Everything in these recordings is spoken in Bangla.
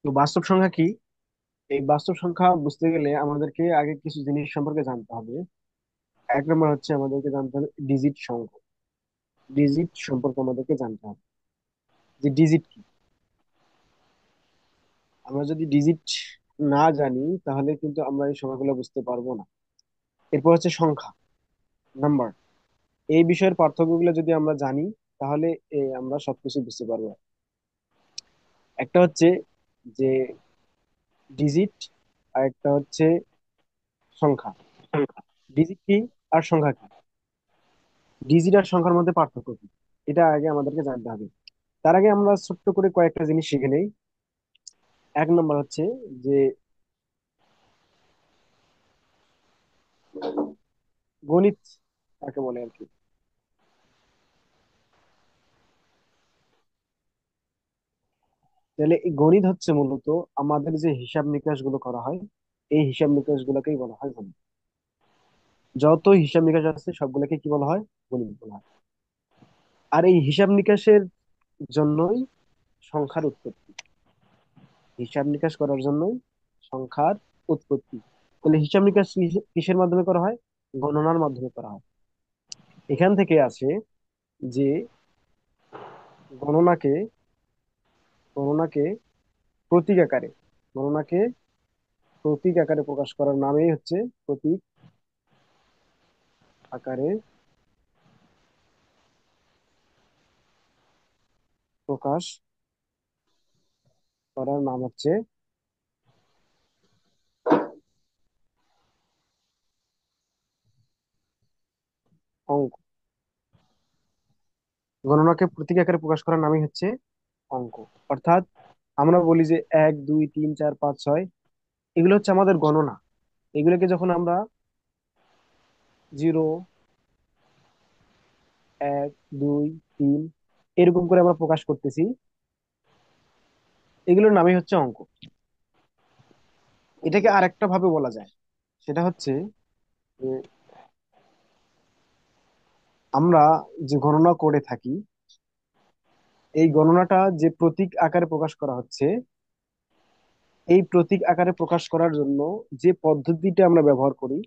তো বাস্তব সংখ্যা কি? এই বাস্তব সংখ্যা বুঝতে গেলে আমাদেরকে আগে কিছু জিনিস সম্পর্কে জানতে হবে। এক নম্বর হচ্ছে আমাদেরকে জানতে হবে ডিজিট সংখ্যা। ডিজিট সম্পর্কে আমাদেরকে জানতে হবে যে ডিজিট কি। আমরা যদি ডিজিট না জানি তাহলে কিন্তু আমরা এই সংখ্যাগুলো বুঝতে পারবো না। এরপর হচ্ছে সংখ্যা, নাম্বার। এই বিষয়ের পার্থক্যগুলো যদি আমরা জানি তাহলে আমরা সবকিছু বুঝতে পারবো। একটা হচ্ছে যে ডিজিট, আর একটা হচ্ছে সংখ্যা। ডিজিট কি আর সংখ্যা কি? ডিজিট আর সংখ্যার মধ্যে পার্থক্য কি, এটা আগে আমাদেরকে জানতে হবে। তার আগে আমরা ছোট্ট করে কয়েকটা জিনিস শিখে নেই। এক নম্বর হচ্ছে যে গণিত কাকে বলে আর কি। তাহলে এই গণিত হচ্ছে মূলত আমাদের যে হিসাব নিকাশ গুলো করা হয়, এই হিসাব নিকাশ গুলোকেই বলা হয় গণিত। যত হিসাব নিকাশ আছে সবগুলোকে কি বলা হয়? গণিত বলা হয়। আর এই হিসাব নিকাশের জন্যই সংখ্যার উৎপত্তি। হিসাব নিকাশ করার জন্যই সংখ্যার উৎপত্তি। তাহলে হিসাব নিকাশ কিসের মাধ্যমে করা হয়? গণনার মাধ্যমে করা হয়। এখান থেকে আসে যে গণনাকে গণনাকে প্রতীক আকারে গণনাকে প্রতীক আকারে প্রকাশ করার নামই হচ্ছে প্রতীক আকারে প্রকাশ করার নাম হচ্ছে অঙ্ক। গণনাকে প্রতীক আকারে প্রকাশ করার নামই হচ্ছে অঙ্ক। অর্থাৎ আমরা বলি যে 1 2 3 4 5 6, এগুলো হচ্ছে আমাদের গণনা। এগুলোকে যখন আমরা 0 1 2 3 এরকম করে আমরা প্রকাশ করতেছি, এগুলোর নামই হচ্ছে অঙ্ক। এটাকে আরেকটা ভাবে বলা যায়, সেটা হচ্ছে যে আমরা যে গণনা করে থাকি, এই গণনাটা যে প্রতীক আকারে প্রকাশ করা হচ্ছে, এই প্রতীক আকারে প্রকাশ করার জন্য যে পদ্ধতিটা আমরা ব্যবহার করি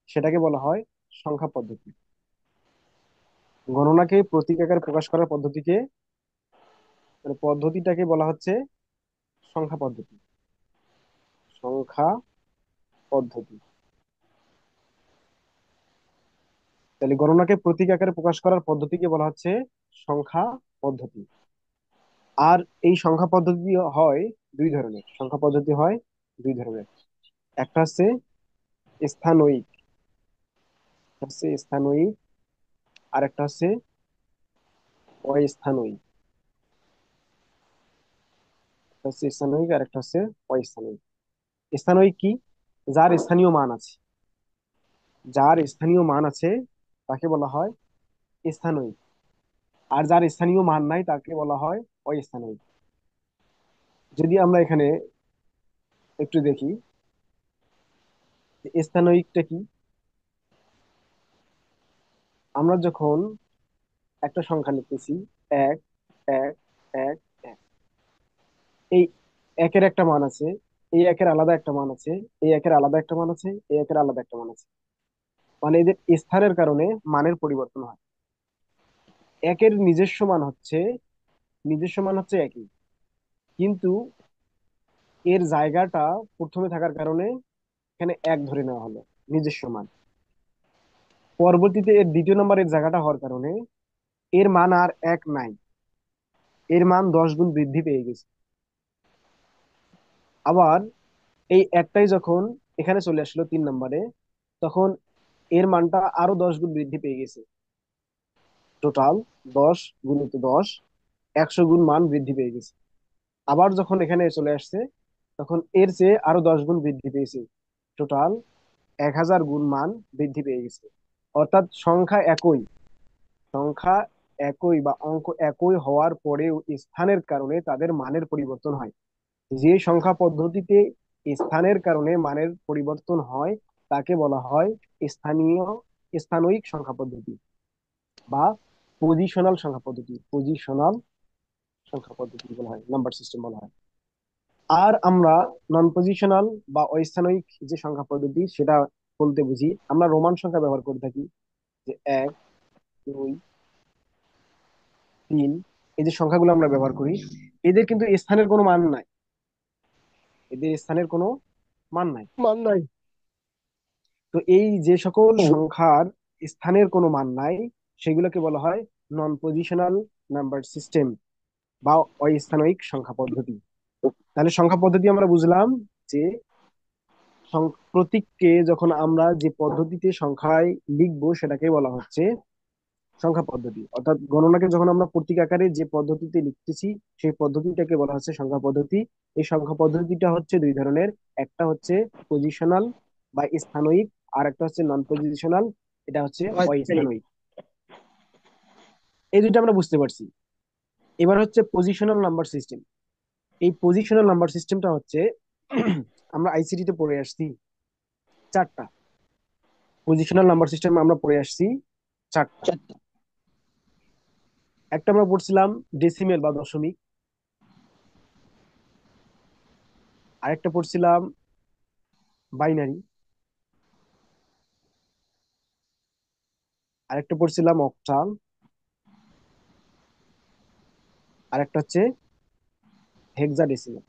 সেটাকে বলা হয় সংখ্যা পদ্ধতি। গণনাকে প্রতীক আকারে প্রকাশ করার পদ্ধতিকে, মানে পদ্ধতিটাকে বলা হচ্ছে সংখ্যা পদ্ধতি। সংখ্যা পদ্ধতি। তাহলে গণনাকে প্রতীক আকারে প্রকাশ করার পদ্ধতিকে বলা হচ্ছে সংখ্যা পদ্ধতি। আর এই সংখ্যা পদ্ধতি হয় দুই ধরনের। সংখ্যা পদ্ধতি হয় দুই ধরনের। একটা হচ্ছে স্থানয়িক, স্থানয়িক। আর একটা হচ্ছে অস্থানয়িক। একটা হচ্ছে স্থানয়িক আর একটা হচ্ছে অস্থানয়িক। স্থানয়িক কি? যার স্থানীয় মান আছে, যার স্থানীয় মান আছে তাকে বলা হয় স্থানয়িক। আর যার স্থানীয় মান নাই তাকে বলা হয় অস্থানয়িক। যদি আমরা এখানে একটু দেখি যে স্থানয়িকটা কি। আমরা যখন একটা সংখ্যা লিখতেছি, এক এক এক এক, এই একের একটা মান আছে, এই একের আলাদা একটা মান আছে, এই একের আলাদা একটা মান আছে, এই একের আলাদা একটা মান আছে। মানে এদের স্থানের কারণে মানের পরিবর্তন হয়। একের নিজস্ব মান হচ্ছে একই, কিন্তু এর জায়গাটা প্রথমে থাকার কারণে এখানে এক ধরে নেওয়া হলো নিজস্ব মান। পরবর্তীতে এর দ্বিতীয় নম্বরের জায়গাটা হওয়ার কারণে এর মান আর এক নাই, এর মান 10 গুণ বৃদ্ধি পেয়ে গেছে। আবার এই একটাই যখন এখানে চলে আসলো 3 নম্বরে, তখন এর মানটা আরো 10 গুণ বৃদ্ধি পেয়ে গেছে। টোটাল 10 × 10, 100 গুণ মান বৃদ্ধি পেয়ে গেছে। আবার যখন এখানে চলে আসছে তখন এর চেয়ে আরো 10 গুণ বৃদ্ধি পেয়েছে। টোটাল 1000 গুণ মান বৃদ্ধি পেয়ে গেছে। অর্থাৎ সংখ্যা একই বা অঙ্ক একই হওয়ার পরেও স্থানের কারণে তাদের মানের পরিবর্তন হয়। যে সংখ্যা পদ্ধতিতে স্থানের কারণে মানের পরিবর্তন হয় তাকে বলা হয় স্থানীয় স্থানয়িক সংখ্যা পদ্ধতি বা পজিশনাল সংখ্যা পদ্ধতি। পজিশনাল সংখ্যা পদ্ধতি বলা হয়, নাম্বার সিস্টেম বলা হয়। আর আমরা নন পজিশনাল বা অস্থায়িক যে সংখ্যা পদ্ধতি সেটা বলতে বুঝি আমরা রোমান সংখ্যা ব্যবহার করে থাকি, যে 1, 2, 3, এই যে সংখ্যাগুলো আমরা ব্যবহার করি, এদের কিন্তু স্থানের কোনো মান নাই, এদের স্থানের কোনো মান নাই। মান নাই। তো এই যে সকল ও, সংখ্যার স্থানের কোনো মান নাই, সেগুলোকে বলা হয় নন পজিশনাল নাম্বার সিস্টেম বা অস্থায়িক সংখ্যা পদ্ধতি। তাহলে সংখ্যা পদ্ধতি আমরা বুঝলাম যে প্রতীককে যখন আমরা যে পদ্ধতিতে সংখ্যায় লিখবো সেটাকে বলা হচ্ছে সংখ্যা পদ্ধতি, অর্থাৎ গণনাকে যখন আমরা প্রতীক আকারে যে পদ্ধতিতে লিখতেছি সেই পদ্ধতিটাকে বলা হচ্ছে সংখ্যা পদ্ধতি। এই সংখ্যা পদ্ধতিটা হচ্ছে দুই ধরনের, একটা হচ্ছে পজিশনাল বা স্থানয়িক, আর একটা হচ্ছে নন পজিশনাল, এটা হচ্ছে অস্থায়ী। অস্থানয়িক। এই দুইটা আমরা বুঝতে পারছি। এবার হচ্ছে পজিশনাল নাম্বার সিস্টেম। এই পজিশনাল নাম্বার সিস্টেমটা হচ্ছে আমরা আইসিটি তে পড়ে আসছি চারটা। পজিশনাল নাম্বার সিস্টেম আমরা পড়ে আসছি চারটা। চারটা। একটা আমরা পড়ছিলাম ডেসিমেল বা দশমিক, আরেকটা পড়ছিলাম বাইনারি, আরেকটা পড়ছিলাম অক্টাল, আরেকটা হচ্ছে হেক্সাডেসিমেল।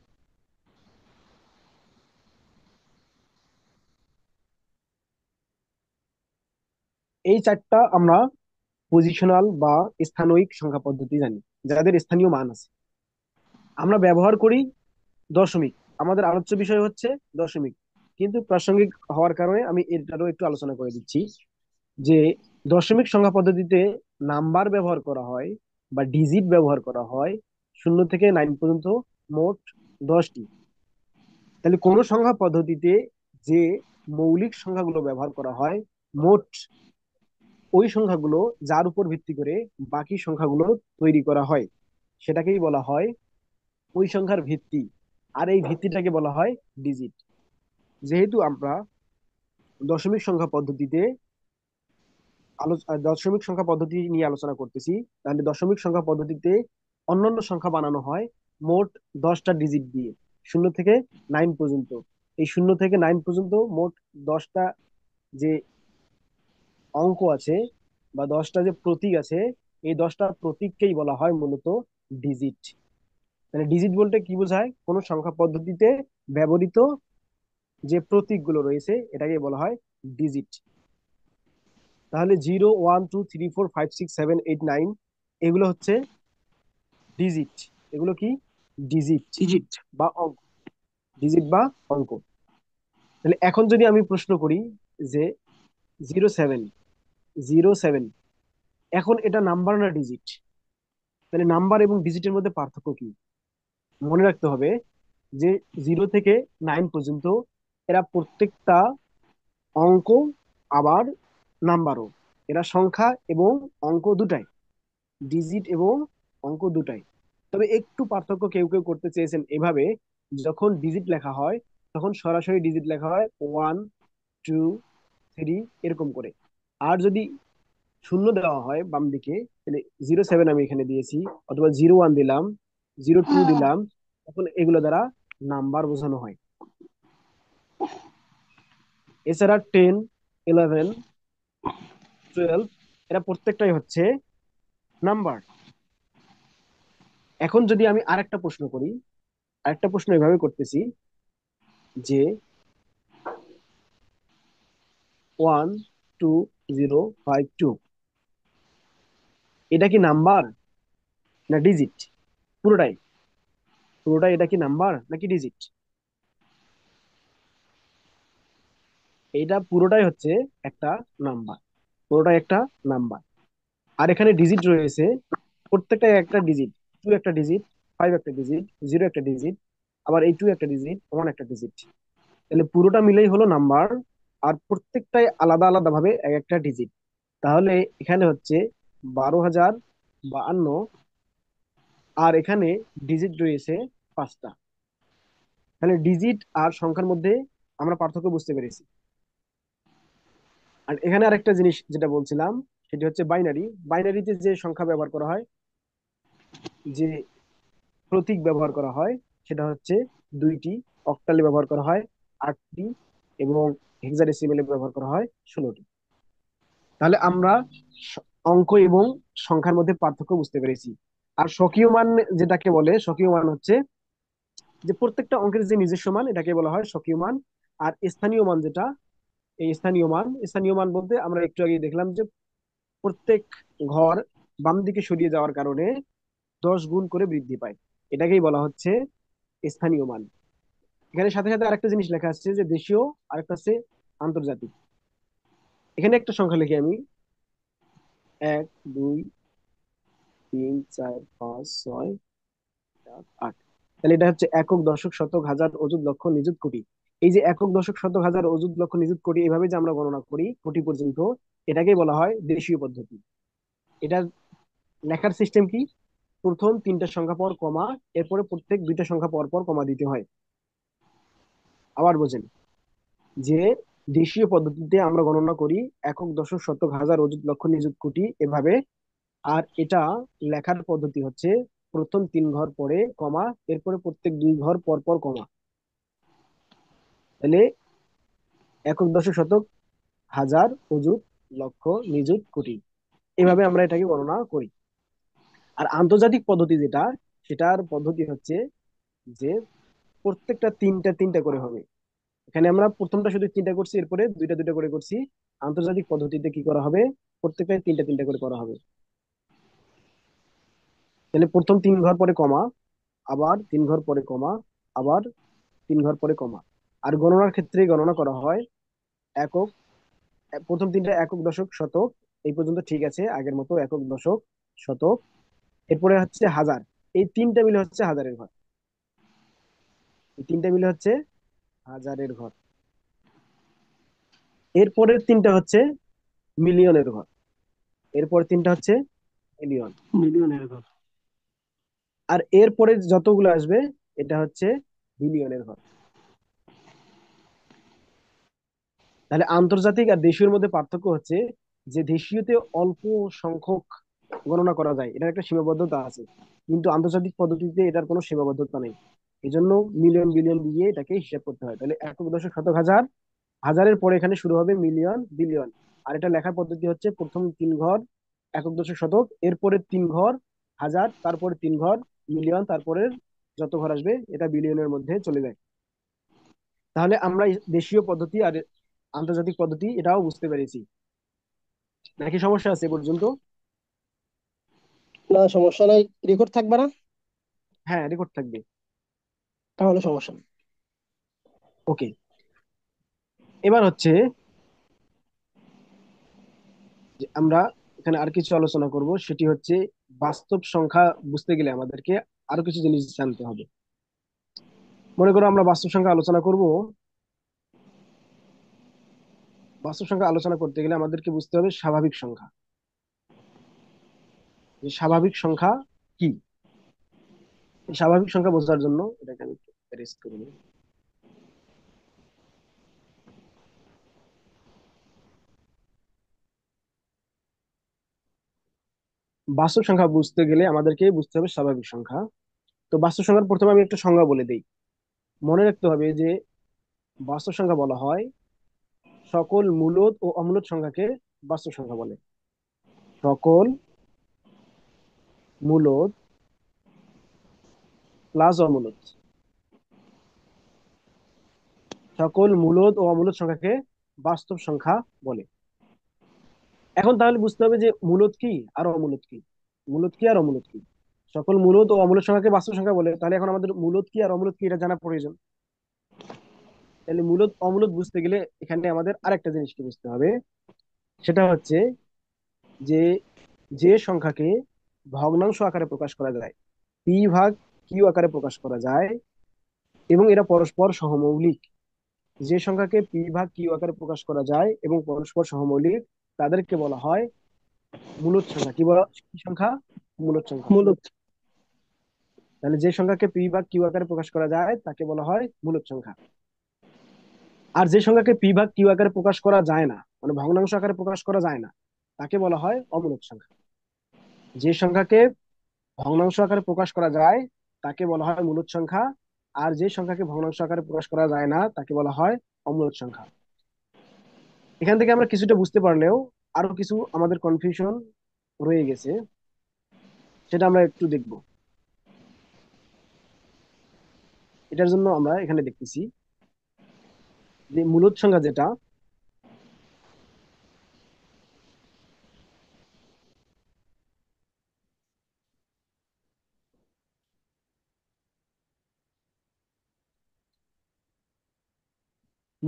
এই চারটা আমরা পজিশনাল বা স্থানয়িক সংখ্যা পদ্ধতি জানি, যাদের স্থানীয় মান আছে। আমরা ব্যবহার করি দশমিক, আমাদের আলোচ্য বিষয় হচ্ছে দশমিক, কিন্তু প্রাসঙ্গিক হওয়ার কারণে আমি এটারও একটু আলোচনা করে দিচ্ছি যে দশমিক সংখ্যা পদ্ধতিতে নাম্বার ব্যবহার করা হয় বা ডিজিট ব্যবহার করা হয় 0 থেকে 9 পর্যন্ত, মোট 10টি। তাহলে কোন সংখ্যা পদ্ধতিতে যে মৌলিক সংখ্যাগুলো ব্যবহার করা হয় মোট, ওই সংখ্যাগুলো যার উপর ভিত্তি করে বাকি সংখ্যাগুলো তৈরি করা হয়, সেটাকেই বলা হয় ওই সংখ্যার ভিত্তি। আর এই ভিত্তিটাকে বলা হয় ডিজিট। যেহেতু আমরা দশমিক সংখ্যা পদ্ধতিতে দশমিক সংখ্যা পদ্ধতি নিয়ে আলোচনা করতেছি, তাহলে দশমিক সংখ্যা পদ্ধতিতে অন্যান্য সংখ্যা বানানো হয় মোট 10টা ডিজিট দিয়ে, 0 থেকে 9 পর্যন্ত। এই 0 থেকে 9 পর্যন্ত মোট 10টা যে অঙ্ক আছে বা 10টা যে প্রতীক আছে, এই 10টা প্রতীককেই বলা হয় মূলত ডিজিট। মানে ডিজিট বলতে কি বোঝায়, কোন সংখ্যা পদ্ধতিতে ব্যবহৃত যে প্রতীকগুলো রয়েছে এটাকে বলা হয় ডিজিট। তাহলে 0, 1, 2, 3, 4, 5, 6, 7, 8, 9 এগুলো হচ্ছে ডিজিট। এগুলো কি? Digit digit. বা অঙ্ক, ডিজিট বা অঙ্ক। তাহলে এখন যদি আমি প্রশ্ন করি যে 0, 7, 0, 7, এখন এটা নাম্বার না ডিজিট? তাহলে নাম্বার এবং ডিজিটের মধ্যে পার্থক্য কি? মনে রাখতে হবে যে 0 থেকে 9 পর্যন্ত এরা প্রত্যেকটা অঙ্ক, আবার নাম্বারও, এরা সংখ্যা এবং অঙ্ক দুটাই, ডিজিট এবং অঙ্ক দুটাই। তবে একটু পার্থক্য কেউ কেউ করতে চেয়েছেন এভাবে, যখন ডিজিট লেখা হয় তখন সরাসরি ডিজিট লেখা হয় 1, 2, 3 এরকম করে। আর যদি শূন্য দেওয়া হয় বাম দিকে, তাহলে 0, 7 আমি এখানে দিয়েছি, অথবা 0, 1 দিলাম, 0, 2 দিলাম, তখন এগুলো দ্বারা নাম্বার বোঝানো হয়। এছাড়া 10, 11, 12 এরা প্রত্যেকটাই হচ্ছে নাম্বার। এখন যদি আমি আরেকটা প্রশ্ন করি, আরেকটা প্রশ্ন এভাবে করতেছি যে 1, 2, 0, 5, 2 এটা কি নাম্বার না ডিজিট? পুরোটাই, পুরোটাই এটা কি নাম্বার নাকি ডিজিট? এটা পুরোটাই হচ্ছে একটা নাম্বার, পুরোটাই একটা নাম্বার। আর এখানে ডিজিট রয়েছে, প্রত্যেকটা একটা ডিজিট। 2 একটা ডিজিট, 5 একটা ডিজিট, 0 একটা ডিজিট, আবার এই 2 একটা ডিজিট, 1 একটা ডিজিট। তাহলে পুরোটা মিলেই হলো নাম্বার, আর প্রত্যেকটাই আলাদা আলাদা ভাবে এক একটা ডিজিট। তাহলে এখানে হচ্ছে 12,052, আর এখানে ডিজিট রয়েছে 5টা। তাহলে ডিজিট আর সংখ্যার মধ্যে আমরা পার্থক্য বুঝতে পেরেছি। আর এখানে আরেকটা জিনিস যেটা বলছিলাম সেটি হচ্ছে বাইনারি। বাইনারিতে যে সংখ্যা ব্যবহার করা হয়, যে প্রতীক ব্যবহার করা হয়, সেটা হচ্ছে 2টি, অক্টালে ব্যবহার করা হয় 8টি, এবং হেক্সাডেসিমেলে ব্যবহার করা হয় 16টি। তাহলে আমরা অঙ্ক এবং সংখ্যার মধ্যে পার্থক্য বুঝতে পেরেছি। আর স্বকীয় মান যেটাকে বলে, স্বকীয় মান হচ্ছে যে প্রত্যেকটা অঙ্কের যে নিজস্ব মান, এটাকে বলা হয় স্বকীয় মান। আর স্থানীয় মান যেটা, এই স্থানীয় মান বলতে আমরা একটু আগে দেখলাম যে প্রত্যেক ঘর বাম দিকে সরিয়ে যাওয়ার কারণে 10 গুণ করে বৃদ্ধি পায়, এটাকেই বলা হচ্ছে স্থানীয় মান। এখানে সাথে সাথে আরেকটা জিনিস লেখা আছে যে দেশীয়, আরেকটা আছে আন্তর্জাতিক। এখানে একটা সংখ্যা লিখি আমি: 1, 2, 3, 4, 5, 6, 7, 8। তাহলে এটা হচ্ছে একক, দশক, শতক, হাজার, অযুত, লক্ষ, নিযুত, কোটি। এই যে একক, দশক, শতক, হাজার, অযুত, লক্ষ, নিযুত, কোটি, এভাবে যে আমরা গণনা করি কোটি পর্যন্ত, এটাকেই বলা হয় দেশীয় পদ্ধতি। এটার লেখার সিস্টেম কি? প্রথম 3টা সংখ্যা পর কমা, এরপরে প্রত্যেক 2টা সংখ্যা পর পর কমা দিতে হয়। আবার বোঝেন যে দেশীয় পদ্ধতিতে আমরা গণনা করি একক, দশক, শতক, হাজার, অযুত, লক্ষ, নিযুত, কোটি, এভাবে। আর এটা লেখার পদ্ধতি হচ্ছে প্রথম 3 ঘর পরে কমা, এরপরে প্রত্যেক 2 ঘর পর পর কমা। তাহলে একক, দশক, শতক, হাজার, অযুত, লক্ষ, নিযুত, কোটি, এভাবে আমরা এটাকে গণনা করি। আর আন্তর্জাতিক পদ্ধতি যেটা, সেটার পদ্ধতি হচ্ছে যে প্রত্যেকটা তিনটা তিনটা করে হবে। এখানে আমরা প্রথমটা শুধু 3টা করছি, এরপরে 2টা 2টা করে করছি। আন্তর্জাতিক পদ্ধতিতে কি করা হবে? প্রত্যেকটাই 3টা 3টা করে করা হবে। তাহলে প্রথম 3 ঘর পরে কমা, আবার 3 ঘর পরে কমা, আবার 3 ঘর পরে কমা। আর গণনার ক্ষেত্রে গণনা করা হয় একক, প্রথম 3টা একক, দশক, শতক, এই পর্যন্ত ঠিক আছে, আগের মতো একক, দশক, শতক। এরপরে হচ্ছে হাজার, এই 3টা মিলে হচ্ছে হাজারের ঘর, এই 3টা মিলে হচ্ছে হাজারের ঘর। এরপরের 3টা হচ্ছে মিলিয়নের ঘর, এরপর 3টা হচ্ছে মিলিয়ন, মিলিয়নের ঘর। আর এরপরে যতগুলো আসবে এটা হচ্ছে বিলিয়নের ঘর। তাহলে আন্তর্জাতিক আর দেশীয় মধ্যে পার্থক্য হচ্ছে যে দেশীয়তে অল্প সংখ্যক গণনা করা যায়, এটার একটা সীমাবদ্ধতা আছে, কিন্তু আন্তর্জাতিক পদ্ধতিতে এটার কোনো সীমাবদ্ধতা নেই। এই জন্য মিলিয়ন বিলিয়ন দিয়ে এটাকে হিসাব করতে হয়। তাহলে একক, দশক, শতক, হাজার, হাজারের পরে এখানে শুরু হবে মিলিয়ন, বিলিয়ন। আর এটা লেখার পদ্ধতি হচ্ছে প্রথম 3 ঘর একক, দশক, শতক, এরপরে 3 ঘর হাজার, তারপরে 3 ঘর মিলিয়ন, তারপরে যত ঘর আসবে এটা বিলিয়নের মধ্যে চলে যায়। তাহলে আমরা এই দেশীয় পদ্ধতি আর আন্তর্জাতিক পদ্ধতি এটাও বুঝতে পেরেছি। নাকি সমস্যা আছে এ পর্যন্ত? না, সমস্যা নাই। রেকর্ড থাকবে না? হ্যাঁ, রেকর্ড থাকবে। তাহলে সমস্যা নেই। ওকে, এবার হচ্ছে যে আমরা এখানে আর কিছু আলোচনা করব, সেটি হচ্ছে বাস্তব সংখ্যা বুঝতে গেলে আমাদেরকে আরো কিছু জিনিস জানতে হবে। মনে করো আমরা বাস্তব সংখ্যা আলোচনা করব। বাস্তব সংখ্যা আলোচনা করতে গেলে আমাদেরকে বুঝতে হবে স্বাভাবিক সংখ্যা, যে স্বাভাবিক সংখ্যা কি। এই স্বাভাবিক সংখ্যা বোঝার জন্য এটাকে আমি একটু erase করে নিই। বাস্তব সংখ্যা বুঝতে গেলে আমাদেরকে বুঝতে হবে স্বাভাবিক সংখ্যা। তো বাস্তব সংখ্যার প্রথমে আমি একটা সংজ্ঞা বলে দিই। মনে রাখতে হবে যে বাস্তব সংখ্যা বলা হয় সকল মূলদ ও অমূলদ সংখ্যাকে বাস্তব সংখ্যা বলে। সকল মূলদ প্লাস অমূলদ, সকল মূলদ ও অমূলদ সংখ্যাকে বাস্তব সংখ্যা বলে। এখন তাহলে বুঝতে হবে যে মূলদ কি আর অমূলদ কি, মূলদ কি আর অমূলদ কি। সকল মূলদ ও অমূলদ সংখ্যাকে বাস্তব সংখ্যা বলে, তাহলে এখন আমাদের মূলদ কি আর অমূলদ কি এটা জানা প্রয়োজন। তাহলে মূলদ অমূলদ বুঝতে গেলে এখানে আমাদের আরেকটা জিনিসকে বুঝতে হবে, সেটা হচ্ছে যে যে সংখ্যাকে ভগ্নাংশ আকারে প্রকাশ করা যায়, পি ভাগ কিউ আকারে প্রকাশ করা যায়, এবং এরা পরস্পর সহমৌলিক। যে সংখ্যাকে পি ভাগ কিউ আকারে প্রকাশ করা যায় এবং পরস্পর সহমৌলিক, তাদেরকে বলা হয় মূলদ সংখ্যা। কি বলা, কি সংখ্যা? মূলদ সংখ্যা। মূলত। তাহলে যে সংখ্যাকে পি ভাগ কিউ আকারে প্রকাশ করা যায় তাকে বলা হয় মূলদ সংখ্যা। আর যে সংখ্যাকে পি ভাগ কিউ আকারে প্রকাশ করা যায় না, মানে ভগ্নাংশ আকারে প্রকাশ করা যায় না, তাকে বলা হয় অমূলদ সংখ্যা। যে সংখ্যাকে ভগ্নাংশ আকারে প্রকাশ করা যায় তাকে বলা হয় মূলদ সংখ্যা, আর যে সংখ্যাকে ভগ্নাংশ আকারে প্রকাশ করা যায় না তাকে বলা হয় অমূলদ সংখ্যা। এখান থেকে আমরা কিছুটা বুঝতে পারলেও আরো কিছু আমাদের কনফিউশন রয়ে গেছে, সেটা আমরা একটু দেখব। এটার জন্য আমরা এখানে দেখতেছি যে মূলদ সংখ্যা যেটা,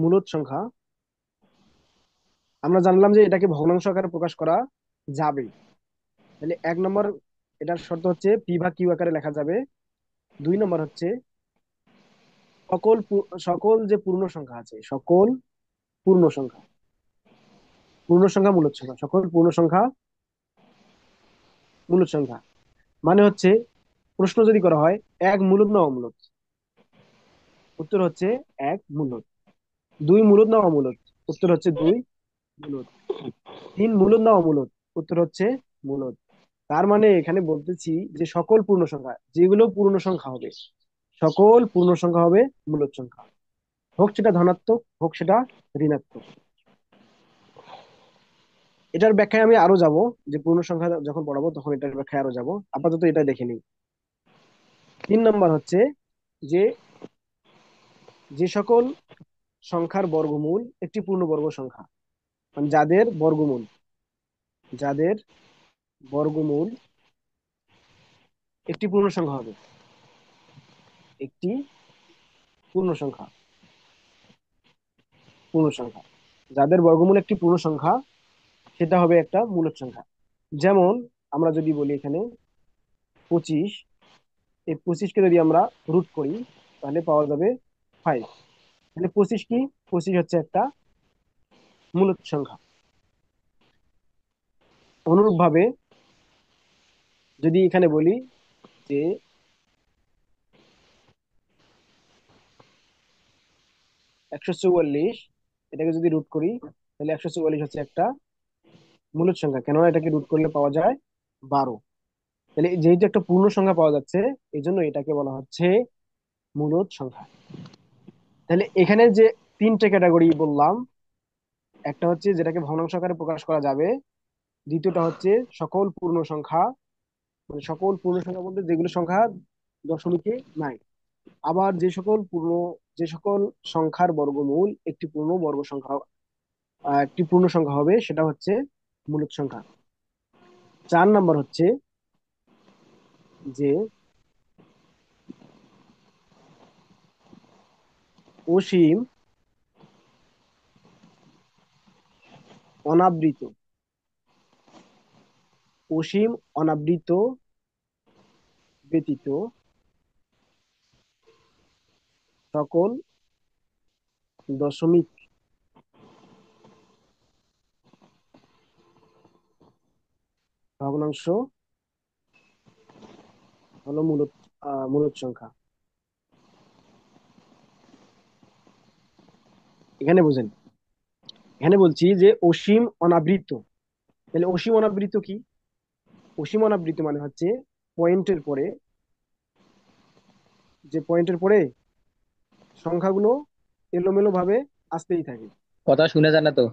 মূলদ সংখ্যা আমরা জানলাম যে এটাকে ভগ্নাংশ আকারে প্রকাশ করা যাবে। তাহলে 1 নম্বর, এটার শর্ত হচ্ছে পি ভাগ কিউ আকারে লেখা যাবে। 2 নম্বর হচ্ছে সকল যে পূর্ণ সংখ্যা আছে, সকল পূর্ণ সংখ্যা, পূর্ণ সংখ্যা মূলদ সংখ্যা, সকল পূর্ণ সংখ্যা মূলদ সংখ্যা। মানে হচ্ছে প্রশ্ন যদি করা হয় এক মূলদ না অমূলদ, উত্তর হচ্ছে এক মূলদ। 2 মূলদ না অমূলদ, উত্তর হচ্ছে 2 মূলদ। 3 মূলদ না অমূলদ, উত্তর হচ্ছে মূলদ। তার মানে এখানে বলতেছি যে সকল পূর্ণ সংখ্যা, যেগুলো পূর্ণ সংখ্যা হবে, সকল পূর্ণ সংখ্যা হবে মূলদ সংখ্যা, হোক সেটা ধনাত্মক হোক সেটা ঋণাত্মক। এটার ব্যাখ্যায় আমি আরো যাব, যে পূর্ণ সংখ্যা যখন পড়াবো তখন এটার ব্যাখ্যায় আরো যাব, আপাতত এটা দেখে নিই। 3 নম্বর হচ্ছে যে যে সকল সংখ্যার বর্গমূল একটি পূর্ণবর্গ সংখ্যা, মানে যাদের বর্গমূল একটি পূর্ণ সংখ্যা হবে, একটি পূর্ণ সংখ্যা, পূর্ণ সংখ্যা, যাদের বর্গমূল একটি পূর্ণ সংখ্যা, সেটা হবে একটা মূলদ সংখ্যা। যেমন আমরা যদি বলি এখানে 25, এই 25কে যদি আমরা রুট করি তাহলে পাওয়া যাবে 5। তাহলে 25 কি? 25 হচ্ছে একটা মূলদ সংখ্যা। অনুরূপ ভাবে যদি এখানে বলি যে 144, এটাকে যদি রুট করি তাহলে 144 হচ্ছে একটা মূলদ সংখ্যা, কেননা এটাকে রুট করলে পাওয়া যায় 12। তাহলে যেহেতু একটা পূর্ণ সংখ্যা পাওয়া যাচ্ছে, এই জন্য এটাকে বলা হচ্ছে মূলদ সংখ্যা। তাহলে এখানে যে 3টে ক্যাটাগরি বললাম, একটা হচ্ছে যেটাকে ভগ্নাংশ আকারে প্রকাশ করা যাবে, দ্বিতীয়টা হচ্ছে সকল পূর্ণ সংখ্যা, মানে সকল পূর্ণ সংখ্যা বলতে যেগুলো সংখ্যা দশমিকে নাই। আবার যে সকল সংখ্যার বর্গমূল একটি পূর্ণ বর্গ সংখ্যা, একটি পূর্ণ সংখ্যা হবে, সেটা হচ্ছে মূলদ সংখ্যা। 4 নম্বর হচ্ছে যে অসীম অনাবৃত, অসীম অনাবৃত ব্যতীত সকল দশমিক ভগ্নাংশ হলো মূলদ সংখ্যা। এখানে বুঝেন, এখানে বলছি যে অসীম অনাবৃত। তাহলে অসীম অনাবৃত কি? অসীম অনাবৃত মানে হচ্ছে পয়েন্টের পরে, যে পয়েন্টের পরে সংখ্যাগুলো এলোমেলো ভাবে আসতেই থাকে। কথা শুনে জানা তো।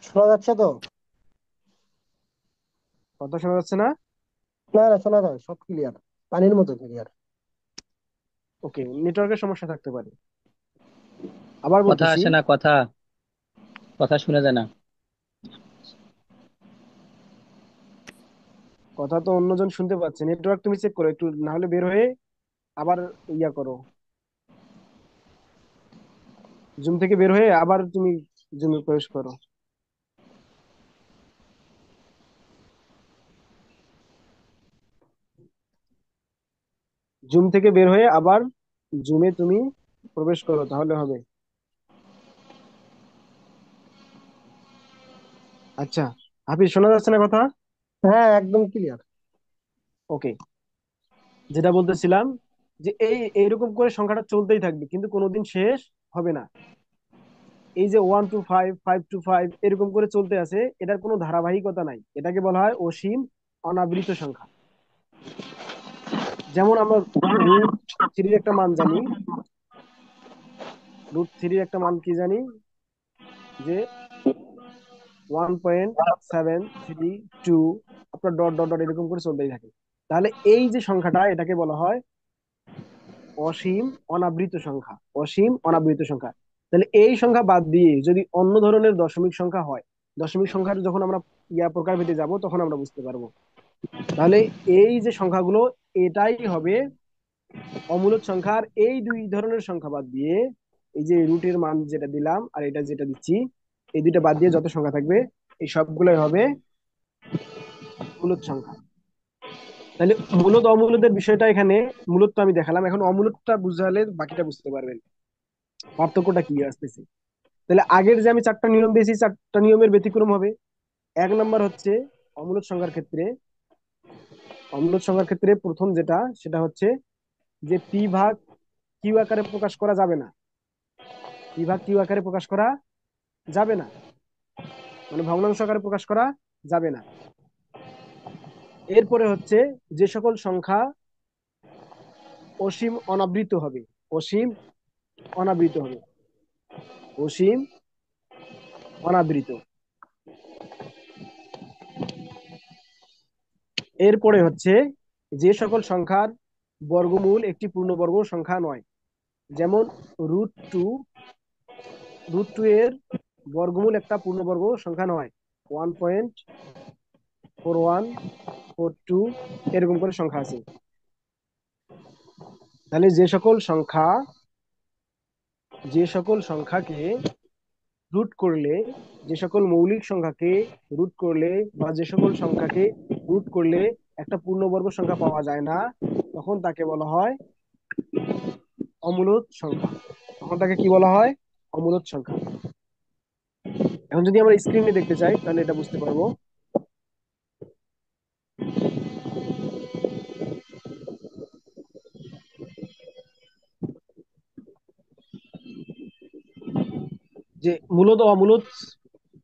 শোনা যাচ্ছে তো? কথা শোনা যাচ্ছে না? না না, শোনা যায়, সব ক্লিয়ার, পানির মতো ক্লিয়ার। ওকে, নেটওয়ার্কের সমস্যা থাকতে পারে। আবার কথা বলতেছি, আসে না, কথা কথা শুনে যায় না। কথা তো অন্যজন শুনতে পাচ্ছে, নেটওয়ার্ক তুমি চেক করো একটু, না হলে বের হয়ে আবার ইয়া করো, জুম থেকে বের হয়ে আবার তুমি জুমে প্রবেশ করো। জুম থেকে বের হয়ে আবার জুমে তুমি প্রবেশ করো, তাহলে হবে। আচ্ছা, হাফিজ শোনা যাচ্ছে না কথা? হ্যাঁ, একদম ক্লিয়ার। ওকে, যেটা বলতেছিলাম যে এইরকম করে সংখ্যাটা চলতেই থাকবে কিন্তু কোনোদিন শেষ হবে না। এই যে 1 to 5, 5 to 5 এরকম করে চলতে আছে, এটার কোনো ধারাবাহিকতা নাই, এটাকে বলা হয় অসীম অনাবৃত সংখ্যা। যেমন আমরা রুট থ্রির একটা মান জানি, রুট থ্রির একটা মান কি জানি, যে 1.732, আপনার ডট ডট ডট এরকম করে চলতেই থাকে। তাহলে এই যে সংখ্যাটা, এটাকে বলা হয় অসীম অনাবৃত সংখ্যা, অসীম অনাবৃত সংখ্যা। তাহলে এই সংখ্যা বাদ দিয়ে যদি অন্য ধরনের দশমিক সংখ্যা হয়, দশমিক সংখ্যার যখন আমরা প্রকারভেদে যাব তখন আমরা বুঝতে পারবো। তাহলে এই যে সংখ্যাগুলো, এটাই হবে অমূলদ সংখ্যা। আর এই দুই ধরনের সংখ্যা বাদ দিয়ে, এই যে রুটের মান যেটা দিলাম আর এটা যেটা দিচ্ছি, এই দুইটা বাদ দিয়ে যত সংখ্যা থাকবে এই সবগুলোই হবে মূলদ সংখ্যা। তাহলে মূলদ অমূলদের বিষয়টা এখানে, মূলদ তো আমি দেখালাম, এখন অমূলদটা বুঝালে বাকিটা বুঝতে পারবেন পার্থক্যটা কি আসতেছে। তাহলে আগের যে আমি চারটা নিয়ম দিয়েছি, চারটা নিয়মের ব্যতিক্রম হবে। এক নাম্বার হচ্ছে অমূলদ সংখ্যার ক্ষেত্রে, অমূলদ সংখ্যার ক্ষেত্রে প্রথম যেটা, সেটা হচ্ছে যে পি ভাগ কিউ আকারে প্রকাশ করা যাবে না। পি ভাগ কিউ আকারে প্রকাশ করা যাবে না, মানে ভগ্নাংশ আকারে প্রকাশ করা যাবে না। এরপরে হচ্ছে যে সকল সংখ্যা অসীম অনাবৃত হবে, অসীম অনাবৃত হবে, অসীম অনাবৃত। এরপরে হচ্ছে যে সকল সংখ্যার বর্গমূল একটি পূর্ণবর্গ সংখ্যা নয়। যেমন রুট টু, রুট টু এর বর্গমূল একটা পূর্ণবর্গ সংখ্যা নয়। 1.4142 এরকম করে সংখ্যা আছে। তাহলে যে সকল সংখ্যাকে রুট করলে, যে সকল মৌলিক সংখ্যাকে রুট করলে, বা যে সকল সংখ্যাকে রুট করলে একটা পূর্ণবর্গ সংখ্যা পাওয়া যায় না, তখন তাকে বলা হয় অমূলদ সংখ্যা। তখন তাকে কি বলা হয়? অমূলদ সংখ্যা। এখন যদি আমরা স্ক্রিনে দেখতে চাই তাহলে এটা বুঝতে পারবো। যে মূলদ ও অমূলদ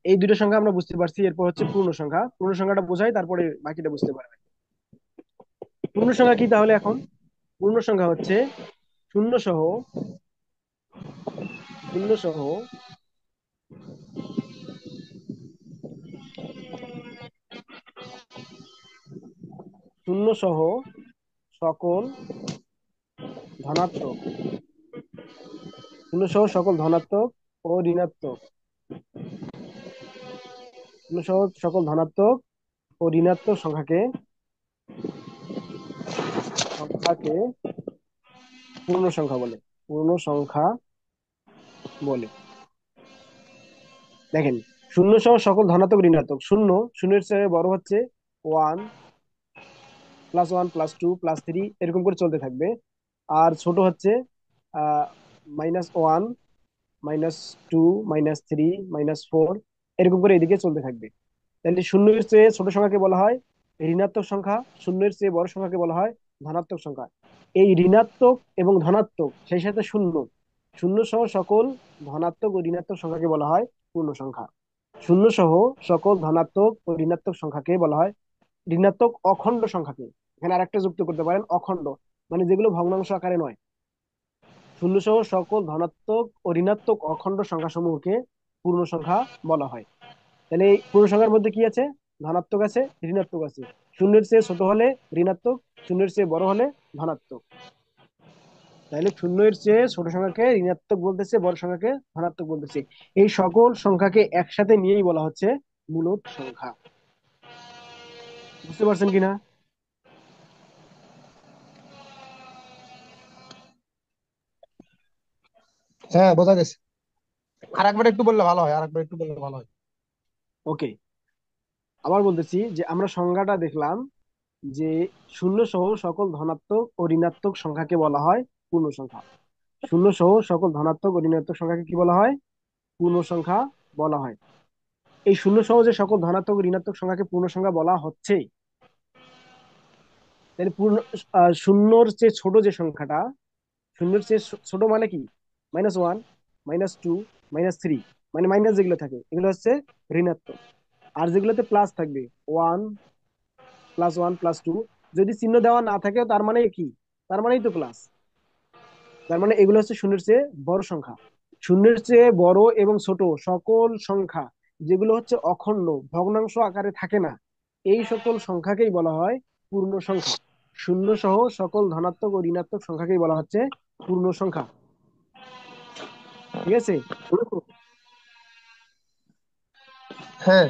এই দুটো সংখ্যা আমরা বুঝতে পারছি। এরপর হচ্ছে পূর্ণ সংখ্যা, পূর্ণ সংখ্যাটা বোঝাই, তারপরে বাকিটা বুঝতে পারবে। পূর্ণ সংখ্যা কি তাহলে? এখন পূর্ণ সংখ্যা হচ্ছে শূন্য সহ, শূন্য সহ শূন্য সহ সকল ধনাত্মক, শূন্য সহ সকল ধনাত্মক ও ঋণাত্মক, শূন্য সহ সকল ধনাত্মক ও ঋণাত্মক সংখ্যাকে, সংখ্যাকে পূর্ণ সংখ্যা বলে, পূর্ণ সংখ্যা বলে। দেখেন, শূন্য সহ সকল ধনাত্মক ঋণাত্মক, শূন্য, শূন্যের চেয়ে বড় হচ্ছে 1, +1, +2, +3 এরকম করে চলতে থাকবে। আর ছোট হচ্ছে -1, -2, -3, -4 এরকম করে এদিকে চলতে থাকবে। তাহলে শূন্যের চেয়ে ছোট সংখ্যাকে বলা হয় ঋণাত্মক সংখ্যা, শূন্যের চেয়ে বড় সংখ্যাকে বলা হয় ধনাত্মক সংখ্যা। এই ঋণাত্মক এবং ধনাত্মক সেই সাথে শূন্য, শূন্য সহ সকল ধনাত্মক ও ঋণাত্মক সংখ্যাকে বলা হয় পূর্ণ সংখ্যা। শূন্য সহ সকল ধনাত্মক ও ঋণাত্মক সংখ্যাকে বলা হয় ঋণাত্মক অখণ্ড সংখ্যাকে। এখানে আরেকটা যুক্ত করতে পারেন, অখণ্ড, মানে যেগুলো ভগ্নাংশ আকারে নয়। শূন্য সহ সকল ধনাত্মক ও ঋণাত্মক অখণ্ড সংখ্যা সমূহকে পূর্ণ সংখ্যা বলা হয়। তাহলে এই পূর্ণ সংখ্যার মধ্যে কি আছে? ধনাত্মক আছে, ঋণাত্মক আছে। শূন্যের চেয়ে ছোট হলে ঋণাত্মক, শূন্যের চেয়ে বড় হলে ধনাত্মক। তাহলে শূন্যের চেয়ে ছোট সংখ্যাকে ঋণাত্মক বলতেছে, বড় সংখ্যাকে ধনাত্মক বলতেছে। এই সকল সংখ্যাকে একসাথে নিয়েই বলা হচ্ছে মূলদ সংখ্যা। বুঝতে পারছেন কিনা? হ্যাঁ, বোঝা গেছে। আরেকবার একটু বললে ভালো হয়, আরেকবার একটু বললে ভালো হয়। ওকে, আবার বলতেছি যে আমরা সংজ্ঞাটা দেখলাম যে শূন্য সহ সকল ধনাত্মক ও ঋণাত্মক সংখ্যাকে বলা হয় পূর্ণ সংখ্যা। শূন্য সহ সকল ধনাত্মক ও ঋণাত্মক সংখ্যাকে কি বলা হয়? পূর্ণ সংখ্যা বলা হয়। এই শূন্য সহ যে সকল ধনাত্মক ও ঋণাত্মক সংখ্যাকে পূর্ণ সংখ্যা বলা হচ্ছে, তাহলে শূন্যর চেয়ে ছোট যে সংখ্যাটা, শূন্যের চেয়ে ছোট মানে কি? -1, -2, -3, মানে মাইনাস যেগুলো থাকে এগুলো হচ্ছে ঋণাত্মক। আর যেগুলোতে প্লাস থাকবে, 1, +1, +2 যদি চিহ্ন দেওয়া না থাকেও তার মানে কি, তার মানেই তো প্লাস। তার মানে এগুলো হচ্ছে শূন্যের চেয়ে বড় সংখ্যা। শূন্যের চেয়ে বড় এবং ছোট সকল সংখ্যা যেগুলো হচ্ছে অখণ্ড, ভগ্নাংশ আকারে থাকে না, এই সকল সংখ্যাকেই বলা হয় পূর্ণ সংখ্যা। শূন্য সহ সকল ধনাত্মক ও ঋণাত্মক সংখ্যাকেই বলা হচ্ছে পূর্ণ সংখ্যা। ঠিক আছে? হ্যাঁ।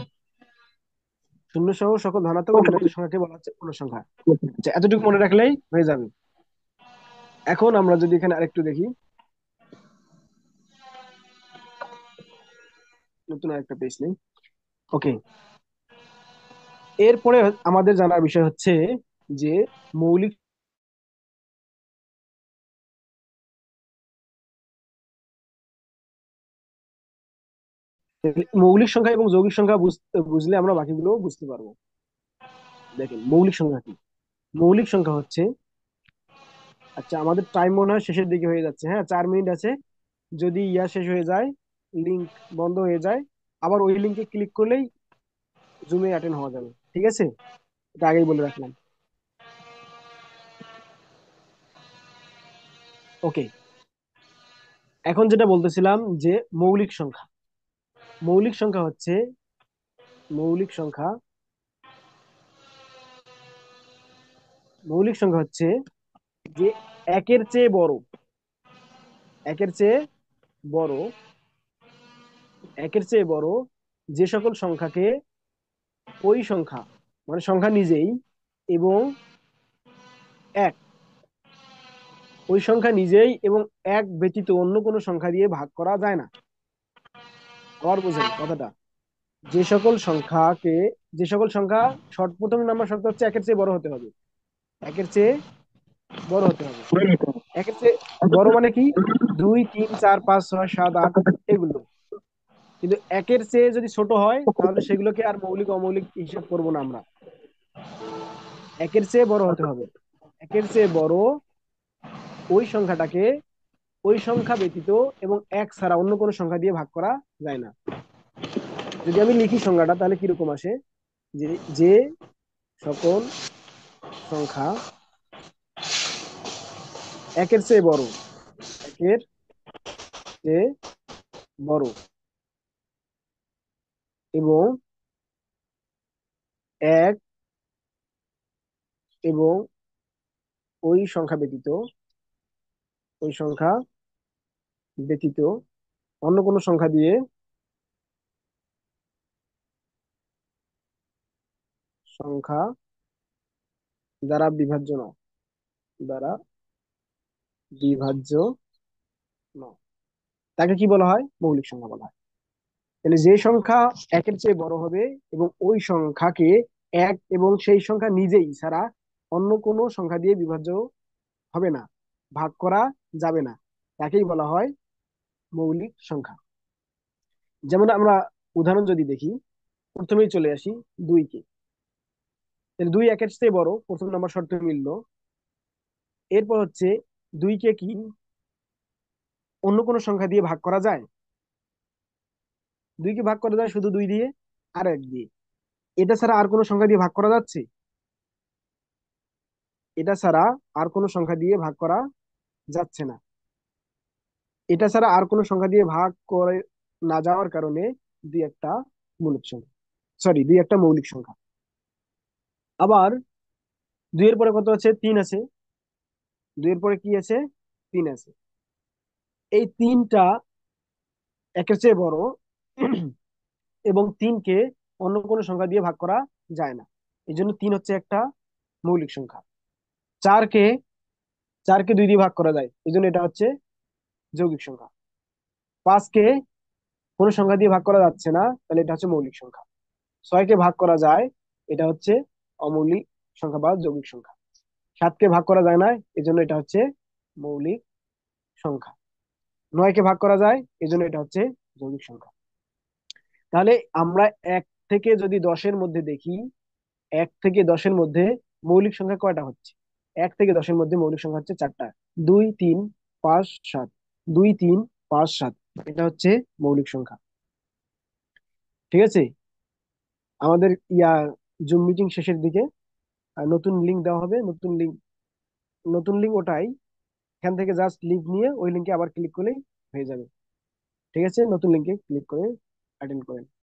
শূন্য সহ সকল ধনাত্মক ও ঋণাত্মক সংখ্যাকে বলা হচ্ছে পূর্ণ সংখ্যা। আচ্ছা, এতটুকু মনে রাখলেই হয়ে যাবে। এখন আমরা যদি এখানে আরেকটু দেখি, নতুন আরেকটা পেজ নেই। ওকে, এরপরে আমাদের জানার বিষয় হচ্ছে যে মৌলিক মৌলিক সংখ্যা এবং যৌগিক সংখ্যা বুঝলে আমরা বাকিগুলো বুঝতে পারবো। দেখেন মৌলিক সংখ্যা কি। মৌলিক সংখ্যা হচ্ছে, আচ্ছা আমাদের টাইম মনে হয় শেষের দিকে হয়ে যাচ্ছে, হ্যাঁ 4 মিনিট আছে। যদি শেষ হয়ে যায়, লিংক বন্ধ হয়ে যায়, আবার ওই লিংকে ক্লিক করলেই জুমে অ্যাটেন্ড হওয়া যাবে। ঠিক আছে, এটা আগেই বলে রাখলাম। ওকে, এখন যেটা বলতেছিলাম যে মৌলিক সংখ্যা। মৌলিক সংখ্যা হচ্ছে, মৌলিক সংখ্যা মৌলিক সংখ্যা হচ্ছে যে একের চেয়ে বড়, একের চেয়ে বড়, একের চেয়ে বড় যে সকল সংখ্যাকে ওই সংখ্যা, মানে সংখ্যা নিজেই এবং এক, ওই সংখ্যা নিজেই এবং এক ব্যতীত অন্য কোনো সংখ্যা দিয়ে ভাগ করা যায় না। আবার বোঝেন কথাটা, যে সকল সংখ্যাকে, যে সকল সংখ্যা, প্রথম নাম্বার শর্ত হচ্ছে একের চেয়ে বড় হতে হবে, একের চেয়ে বড় হতে হবে। একের চেয়ে বড় মানে কি, 2 3 4 5 6 7 8 এগুলো। কিন্তু একের চেয়ে যদি ছোট হয় তাহলে সেগুলোকে আর মৌলিক অমৌলিক হিসাব করব না আমরা। একের চেয়ে বড় হতে হবে, একের চেয়ে বড় ওই সংখ্যাটাকে ওই সংখ্যা ব্যতীত এবং এক ছাড়া অন্য কোনো সংখ্যা দিয়ে ভাগ করা যায় না। যদি আমি লিখি সংখ্যাটা তাহলে কিরকম আসে, যে যে সকল সংখ্যা একের চেয়ে বড়, একের চেয়ে বড় এবং এক এবং ওই সংখ্যা ব্যতীত, ওই সংখ্যা ব্যতীত অন্য কোনো সংখ্যা দিয়ে, সংখ্যা দ্বারা বিভাজ্য নয়, দ্বারা বিভাজ্য নয়, তাকে কি বলা হয়, মৌলিক সংখ্যা বলা হয়। তাহলে যে সংখ্যা একের চেয়ে বড় হবে এবং ওই সংখ্যাকে এক এবং সেই সংখ্যা নিজেই ছাড়া অন্য কোনো সংখ্যা দিয়ে বিভাজ্য হবে না, ভাগ করা যাবে না, তাকেই বলা হয় মৌলিক সংখ্যা। যেমন আমরা উদাহরণ যদি দেখি, প্রথমেই চলে আসি 2 কে। তাহলে 2 একের চেয়ে বড়, প্রথম নাম্বার শর্ত মিললো। এরপর হচ্ছে 2 কে কি অন্য কোনো সংখ্যা দিয়ে ভাগ করা যায়? 2 কে ভাগ করা যায় শুধু 2 দিয়ে আর 1 দিয়ে। এটা ছাড়া আর কোনো সংখ্যা দিয়ে ভাগ করা যাচ্ছে? এটা ছাড়া আর কোনো সংখ্যা দিয়ে ভাগ করা যাচ্ছে না। এটা ছাড়া আর কোনো সংখ্যা দিয়ে ভাগ করে না যাওয়ার কারণে দুই একটা মূলক সংখ্যা, সরি দুই একটা মৌলিক সংখ্যা। আবার 2 এর পরে কত আছে, 3 আছে। 2 এর পরে কি আছে, 3 আছে। এই তিনটা একের চেয়ে বড় এবং 3 কে অন্য কোনো সংখ্যা দিয়ে ভাগ করা যায় না, এই জন্য 3 হচ্ছে একটা মৌলিক সংখ্যা। 4 কে, 4 কে 2 দিয়ে ভাগ করা যায়, এই জন্য এটা হচ্ছে যৌগিক সংখ্যা। 5 কে কোনো সংখ্যা দিয়ে ভাগ করা যাচ্ছে না, তাহলে এটা হচ্ছে মৌলিক সংখ্যা। 6 কে ভাগ করা যায়, এটা হচ্ছে অমৌলিক সংখ্যা বা যৌগিক সংখ্যা। 7 কে ভাগ করা যায় না, এই জন্য এটা হচ্ছে মৌলিক সংখ্যা। 9 কে ভাগ করা যায়, এই জন্য এটা হচ্ছে যৌগিক সংখ্যা। তাহলে আমরা 1 থেকে যদি 10-এর মধ্যে দেখি, 1 থেকে 10-এর মধ্যে মৌলিক সংখ্যা কয়টা হচ্ছে? 1 থেকে 10-এর মধ্যে মৌলিক সংখ্যা হচ্ছে 4টা। 2 3 5 7, 2 3 5 7, এটা হচ্ছে মৌলিক সংখ্যা। ঠিক আছে, আমাদের জুম মিটিং শেষের দিকে। আর নতুন লিঙ্ক দেওয়া হবে, নতুন লিঙ্ক ওটাই, এখান থেকে জাস্ট লিঙ্ক নিয়ে ওই লিঙ্কে আবার ক্লিক করলেই হয়ে যাবে। ঠিক আছে, নতুন লিঙ্কে ক্লিক করে অ্যাটেন্ড করেন।